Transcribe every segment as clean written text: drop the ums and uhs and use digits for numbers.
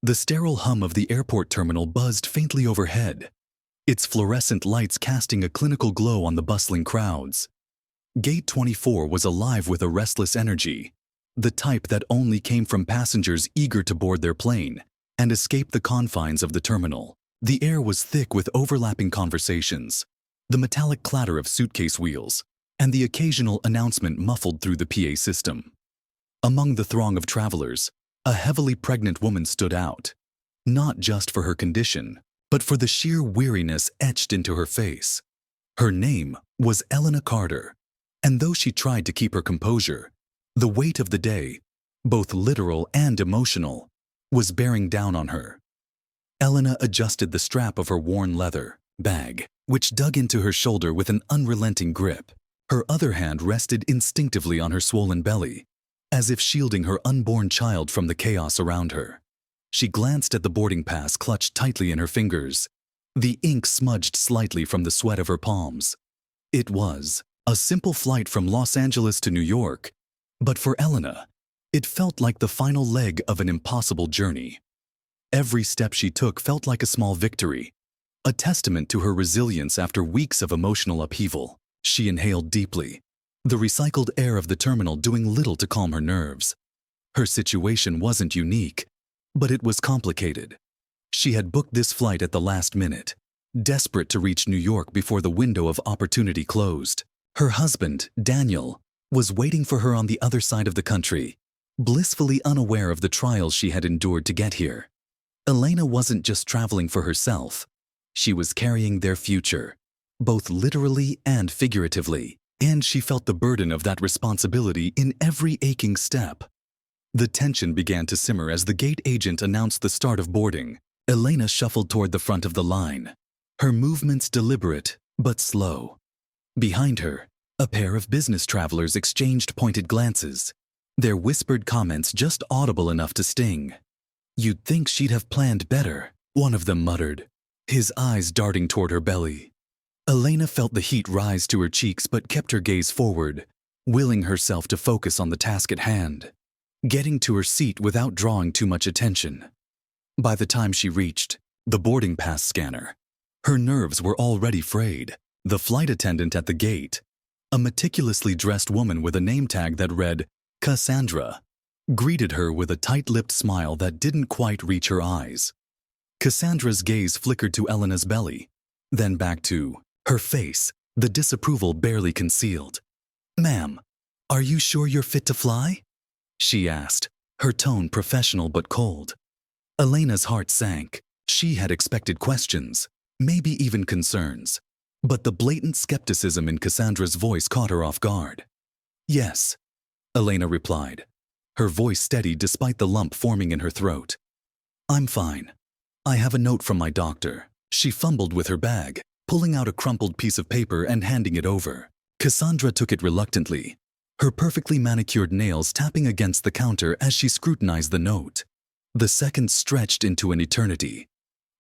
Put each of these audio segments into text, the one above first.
The sterile hum of the airport terminal buzzed faintly overhead, its fluorescent lights casting a clinical glow on the bustling crowds. Gate 24 was alive with a restless energy, the type that only came from passengers eager to board their plane and escape the confines of the terminal. The air was thick with overlapping conversations, the metallic clatter of suitcase wheels, and the occasional announcement muffled through the PA system. Among the throng of travelers, a heavily pregnant woman stood out, not just for her condition, but for the sheer weariness etched into her face. Her name was Elena Carter, and though she tried to keep her composure, the weight of the day, both literal and emotional, was bearing down on her. Elena adjusted the strap of her worn leather bag, which dug into her shoulder with an unrelenting grip. Her other hand rested instinctively on her swollen belly, as if shielding her unborn child from the chaos around her. She glanced at the boarding pass clutched tightly in her fingers, the ink smudged slightly from the sweat of her palms. It was a simple flight from Los Angeles to New York, but for Elena, it felt like the final leg of an impossible journey. Every step she took felt like a small victory, a testament to her resilience after weeks of emotional upheaval. She inhaled deeply, the recycled air of the terminal doing little to calm her nerves. Her situation wasn't unique, but it was complicated. She had booked this flight at the last minute, desperate to reach New York before the window of opportunity closed. Her husband, Daniel, was waiting for her on the other side of the country, blissfully unaware of the trials she had endured to get here. Elena wasn't just traveling for herself. She was carrying their future, both literally and figuratively, and she felt the burden of that responsibility in every aching step. The tension began to simmer as the gate agent announced the start of boarding. Elena shuffled toward the front of the line, her movements deliberate but slow. Behind her, a pair of business travelers exchanged pointed glances, their whispered comments just audible enough to sting. "You'd think she'd have planned better," one of them muttered, his eyes darting toward her belly. Elena felt the heat rise to her cheeks but kept her gaze forward, willing herself to focus on the task at hand, getting to her seat without drawing too much attention. By the time she reached the boarding pass scanner, her nerves were already frayed. The flight attendant at the gate, a meticulously dressed woman with a name tag that read Cassandra, greeted her with a tight-lipped smile that didn't quite reach her eyes. Cassandra's gaze flickered to Elena's belly, then back to her face, the disapproval barely concealed. "Ma'am, are you sure you're fit to fly?" she asked, her tone professional but cold. Elena's heart sank. She had expected questions, maybe even concerns, but the blatant skepticism in Cassandra's voice caught her off guard. "Yes," Elena replied, her voice steady despite the lump forming in her throat. "I'm fine. I have a note from my doctor." She fumbled with her bag, pulling out a crumpled piece of paper and handing it over. Cassandra took it reluctantly, her perfectly manicured nails tapping against the counter as she scrutinized the note. The seconds stretched into an eternity.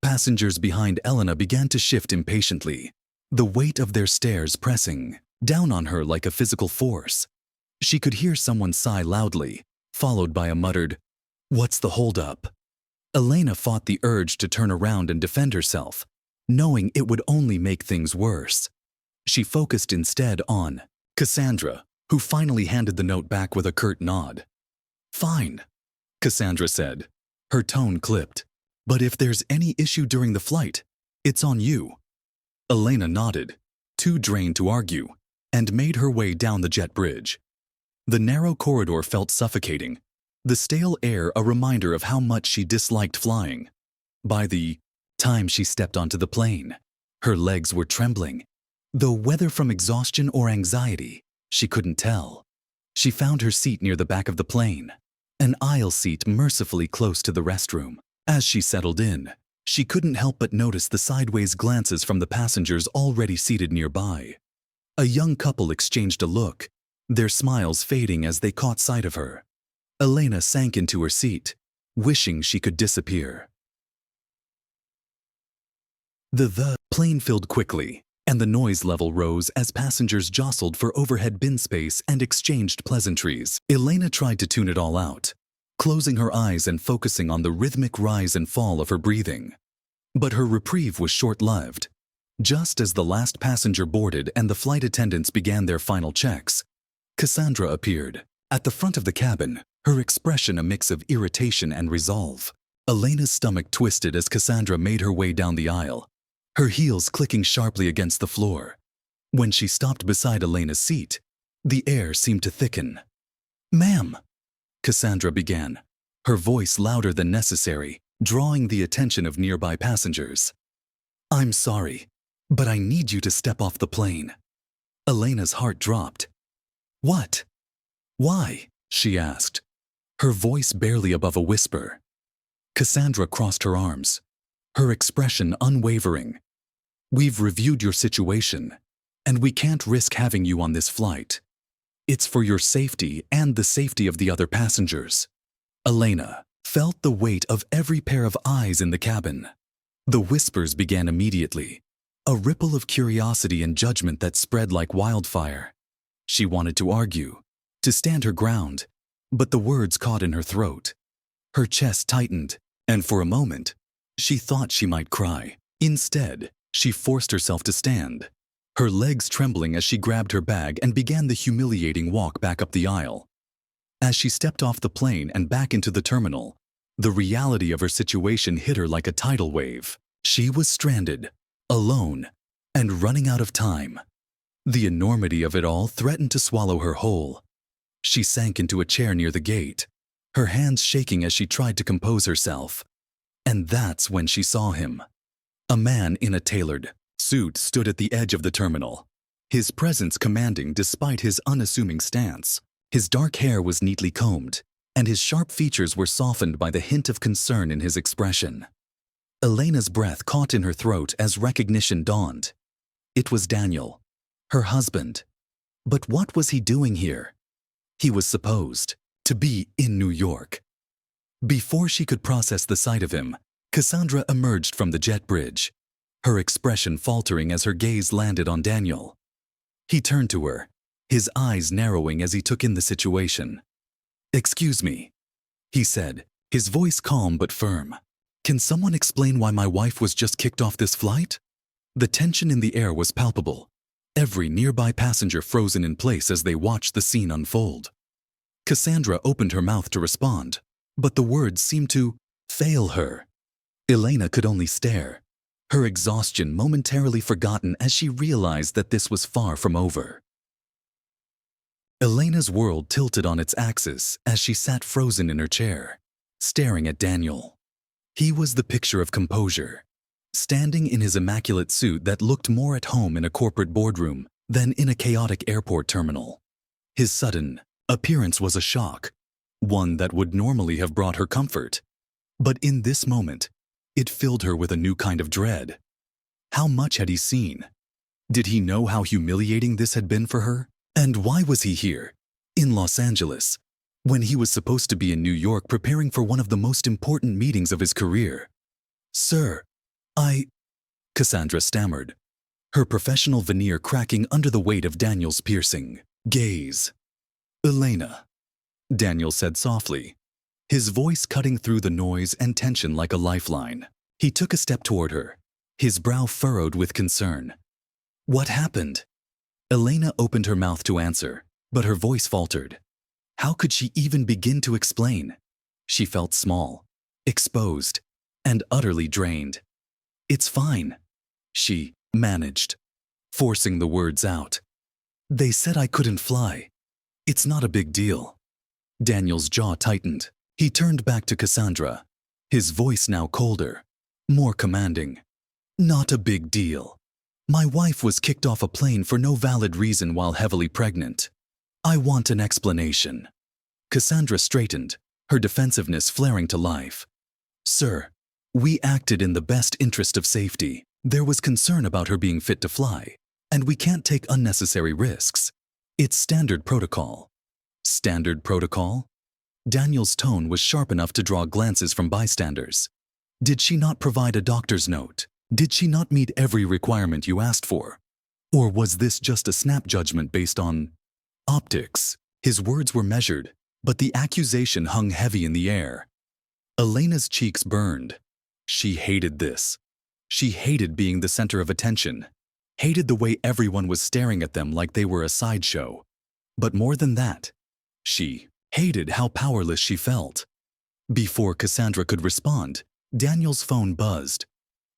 Passengers behind Elena began to shift impatiently, the weight of their stares pressing down on her like a physical force. She could hear someone sigh loudly, followed by a muttered, "What's the holdup?" Elena fought the urge to turn around and defend herself, knowing it would only make things worse. She focused instead on Cassandra, who finally handed the note back with a curt nod. "Fine," Cassandra said, her tone clipped. "But if there's any issue during the flight, it's on you." Elena nodded, too drained to argue, and made her way down the jet bridge. The narrow corridor felt suffocating, the stale air a reminder of how much she disliked flying. By the time she stepped onto the plane, her legs were trembling, though whether from exhaustion or anxiety, she couldn't tell. She found her seat near the back of the plane, an aisle seat mercifully close to the restroom. As she settled in, she couldn't help but notice the sideways glances from the passengers already seated nearby. A young couple exchanged a look, their smiles fading as they caught sight of her. Elena sank into her seat, wishing she could disappear. The plane filled quickly, and the noise level rose as passengers jostled for overhead bin space and exchanged pleasantries. Elena tried to tune it all out, closing her eyes and focusing on the rhythmic rise and fall of her breathing. But her reprieve was short-lived. Just as the last passenger boarded and the flight attendants began their final checks, Cassandra appeared. At the front of the cabin, her expression a mix of irritation and resolve. Elena's stomach twisted as Cassandra made her way down the aisle, her heels clicking sharply against the floor. When she stopped beside Elena's seat, the air seemed to thicken. "Ma'am," Cassandra began, her voice louder than necessary, drawing the attention of nearby passengers. "I'm sorry, but I need you to step off the plane." Elena's heart dropped. "What? Why?" she asked, her voice barely above a whisper. Cassandra crossed her arms, her expression unwavering. "We've reviewed your situation, and we can't risk having you on this flight. It's for your safety and the safety of the other passengers." Elena felt the weight of every pair of eyes in the cabin. The whispers began immediately, a ripple of curiosity and judgment that spread like wildfire. She wanted to argue, to stand her ground, but the words caught in her throat. Her chest tightened, and for a moment, she thought she might cry. Instead, she forced herself to stand, her legs trembling as she grabbed her bag and began the humiliating walk back up the aisle. As she stepped off the plane and back into the terminal, the reality of her situation hit her like a tidal wave. She was stranded, alone, and running out of time. The enormity of it all threatened to swallow her whole. She sank into a chair near the gate, her hands shaking as she tried to compose herself. And that's when she saw him. A man in a tailored suit stood at the edge of the terminal, his presence commanding despite his unassuming stance. His dark hair was neatly combed, and his sharp features were softened by the hint of concern in his expression. Elena's breath caught in her throat as recognition dawned. It was Daniel, her husband. But what was he doing here? He was supposed to be in New York. Before she could process the sight of him, Cassandra emerged from the jet bridge, her expression faltering as her gaze landed on Daniel. He turned to her, his eyes narrowing as he took in the situation. "Excuse me," he said, his voice calm but firm. "Can someone explain why my wife was just kicked off this flight?" The tension in the air was palpable, every nearby passenger frozen in place as they watched the scene unfold. Cassandra opened her mouth to respond, but the words seemed to fail her. Elena could only stare, her exhaustion momentarily forgotten as she realized that this was far from over. Elena's world tilted on its axis as she sat frozen in her chair, staring at Daniel. He was the picture of composure, standing in his immaculate suit that looked more at home in a corporate boardroom than in a chaotic airport terminal. His sudden appearance was a shock, one that would normally have brought her comfort. But in this moment, it filled her with a new kind of dread. How much had he seen? Did he know how humiliating this had been for her? And why was he here, in Los Angeles, when he was supposed to be in New York preparing for one of the most important meetings of his career? "Sir, Cassandra stammered, her professional veneer cracking under the weight of Daniel's piercing gaze. "Elena," Daniel said softly, his voice cutting through the noise and tension like a lifeline. He took a step toward her, his brow furrowed with concern. "What happened?" Elena opened her mouth to answer, but her voice faltered. How could she even begin to explain? She felt small, exposed, and utterly drained. "It's fine," she managed, forcing the words out. "They said I couldn't fly. It's not a big deal." Daniel's jaw tightened. He turned back to Cassandra, his voice now colder, more commanding. "Not a big deal. My wife was kicked off a plane for no valid reason while heavily pregnant. I want an explanation." Cassandra straightened, her defensiveness flaring to life. "Sir, we acted in the best interest of safety. There was concern about her being fit to fly, and we can't take unnecessary risks. It's standard protocol." "Standard protocol?" Daniel's tone was sharp enough to draw glances from bystanders. "Did she not provide a doctor's note? Did she not meet every requirement you asked for? Or was this just a snap judgment based on optics?" His words were measured, But the accusation hung heavy in the air. Elena's cheeks burned. She hated this. She hated being the center of attention, hated the way everyone was staring at them like they were a sideshow. But more than that, she hated how powerless she felt. Before Cassandra could respond, Daniel's phone buzzed.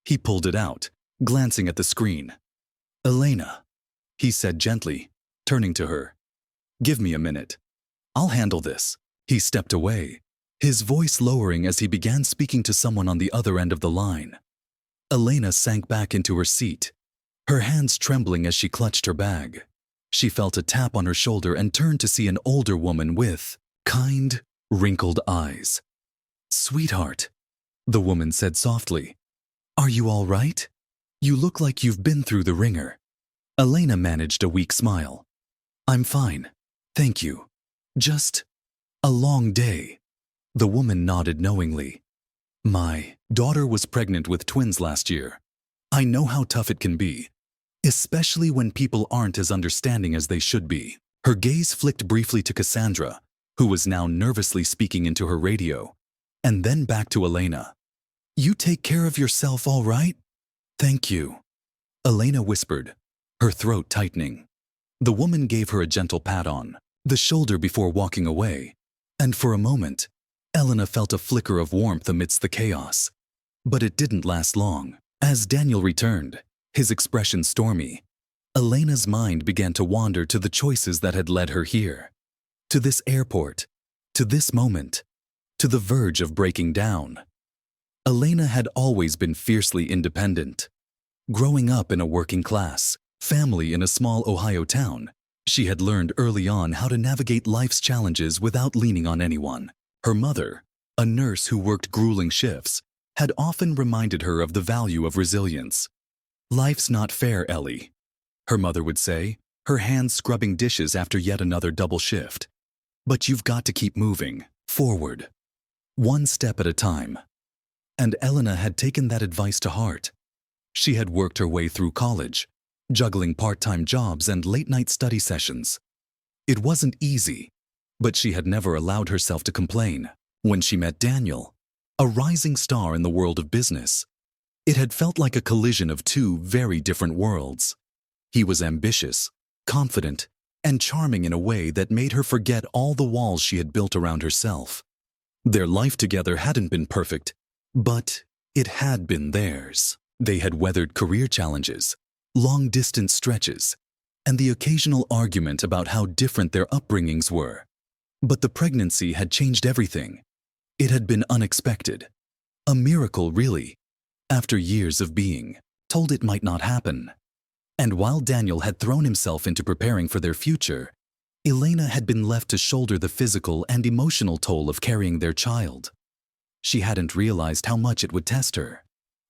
He pulled it out, glancing at the screen. "Elena," he said gently, turning to her. "Give me a minute. I'll handle this." He stepped away, his voice lowering as he began speaking to someone on the other end of the line. Elena sank back into her seat, her hands trembling as she clutched her bag. She felt a tap on her shoulder and turned to see an older woman with kind, wrinkled eyes. "Sweetheart," the woman said softly. "Are you all right? You look like you've been through the ringer." Elena managed a weak smile. "I'm fine, thank you. Just a long day." The woman nodded knowingly. "My daughter was pregnant with twins last year. I know how tough it can be, especially when people aren't as understanding as they should be." Her gaze flicked briefly to Cassandra, who was now nervously speaking into her radio, and then back to Elena. "You take care of yourself, all right?" "Thank you," Elena whispered, her throat tightening. The woman gave her a gentle pat on the shoulder before walking away, and for a moment, Elena felt a flicker of warmth amidst the chaos. But it didn't last long. As Daniel returned, his expression stormy, Elena's mind began to wander to the choices that had led her here. To this airport, to this moment, to the verge of breaking down. Elena had always been fiercely independent. Growing up in a working class family in a small Ohio town, she had learned early on how to navigate life's challenges without leaning on anyone. Her mother, a nurse who worked grueling shifts, had often reminded her of the value of resilience. "Life's not fair, Ellie," her mother would say, her hands scrubbing dishes after yet another double shift. "But you've got to keep moving forward, one step at a time." And Elena had taken that advice to heart. She had worked her way through college, juggling part-time jobs and late-night study sessions. It wasn't easy, but she had never allowed herself to complain. When she met Daniel, a rising star in the world of business, it had felt like a collision of two very different worlds. He was ambitious, confident, and charming in a way that made her forget all the walls she had built around herself. Their life together hadn't been perfect, but it had been theirs. They had weathered career challenges, long-distance stretches, and the occasional argument about how different their upbringings were. But the pregnancy had changed everything. It had been unexpected. A miracle, really, after years of being told it might not happen. And while Daniel had thrown himself into preparing for their future, Elena had been left to shoulder the physical and emotional toll of carrying their child. She hadn't realized how much it would test her,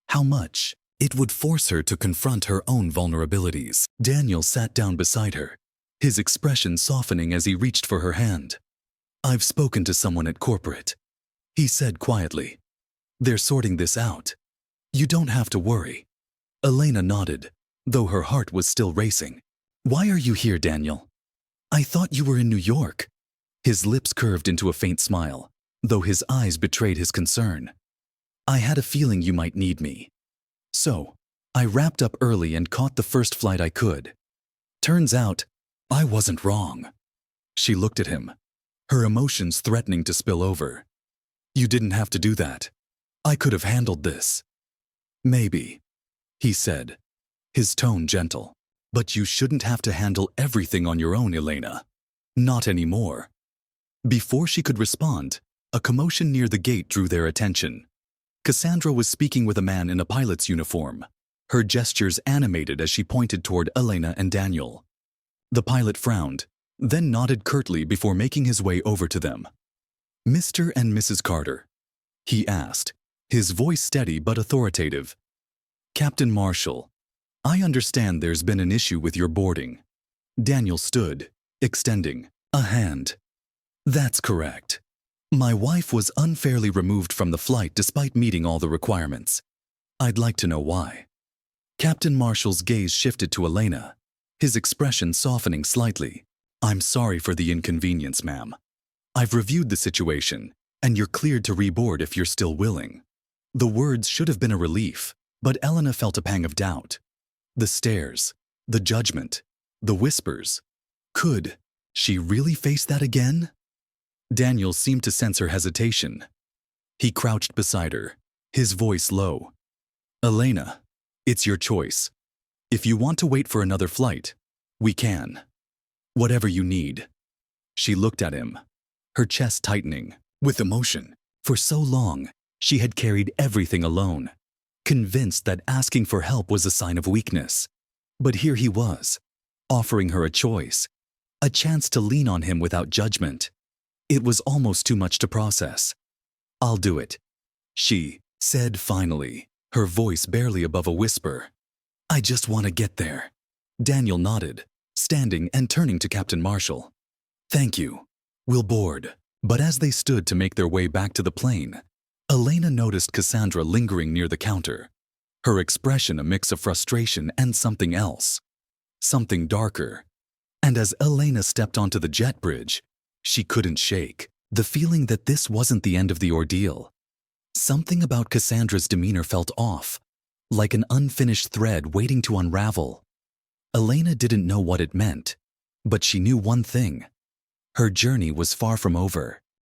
how much it would force her to confront her own vulnerabilities. Daniel sat down beside her, his expression softening as he reached for her hand. "I've spoken to someone at corporate," he said quietly. "They're sorting this out. You don't have to worry." Elena nodded, though her heart was still racing. "Why are you here, Daniel? I thought you were in New York." His lips curved into a faint smile, though his eyes betrayed his concern. "I had a feeling you might need me. So, I wrapped up early and caught the first flight I could. Turns out, I wasn't wrong." She looked at him, her emotions threatening to spill over. "You didn't have to do that. I could have handled this." "Maybe," he said, his tone gentle. "But you shouldn't have to handle everything on your own, Elena. Not anymore." Before she could respond, a commotion near the gate drew their attention. Cassandra was speaking with a man in a pilot's uniform, her gestures animated as she pointed toward Elena and Daniel. The pilot frowned, then nodded curtly before making his way over to them. "Mr. and Mrs. Carter," he asked, his voice steady but authoritative. "Captain Marshall, I understand there's been an issue with your boarding." Daniel stood, extending a hand. "That's correct. My wife was unfairly removed from the flight despite meeting all the requirements. I'd like to know why." Captain Marshall's gaze shifted to Elena, his expression softening slightly. "I'm sorry for the inconvenience, ma'am. I've reviewed the situation, and you're cleared to reboard if you're still willing. The words should have been a relief, but Elena felt a pang of doubt. The stares, the judgment, the whispers. Could she really face that again? Daniel seemed to sense her hesitation. He crouched beside her, his voice low. Elena, it's your choice. If you want to wait for another flight, we can. Whatever you need. She looked at him, her chest tightening, with emotion. For so long, she had carried everything alone, convinced that asking for help was a sign of weakness. But here he was, offering her a choice, a chance to lean on him without judgment. It was almost too much to process. I'll do it, she said finally, her voice barely above a whisper. I just want to get there. Daniel nodded, standing and turning to Captain Marshall. Thank you. We'll board. But as they stood to make their way back to the plane, Elena noticed Cassandra lingering near the counter, her expression a mix of frustration and something else, something darker. And as Elena stepped onto the jet bridge, she couldn't shake the feeling that this wasn't the end of the ordeal. Something about Cassandra's demeanor felt off, like an unfinished thread waiting to unravel. Elena didn't know what it meant, but she knew one thing. Her journey was far from over.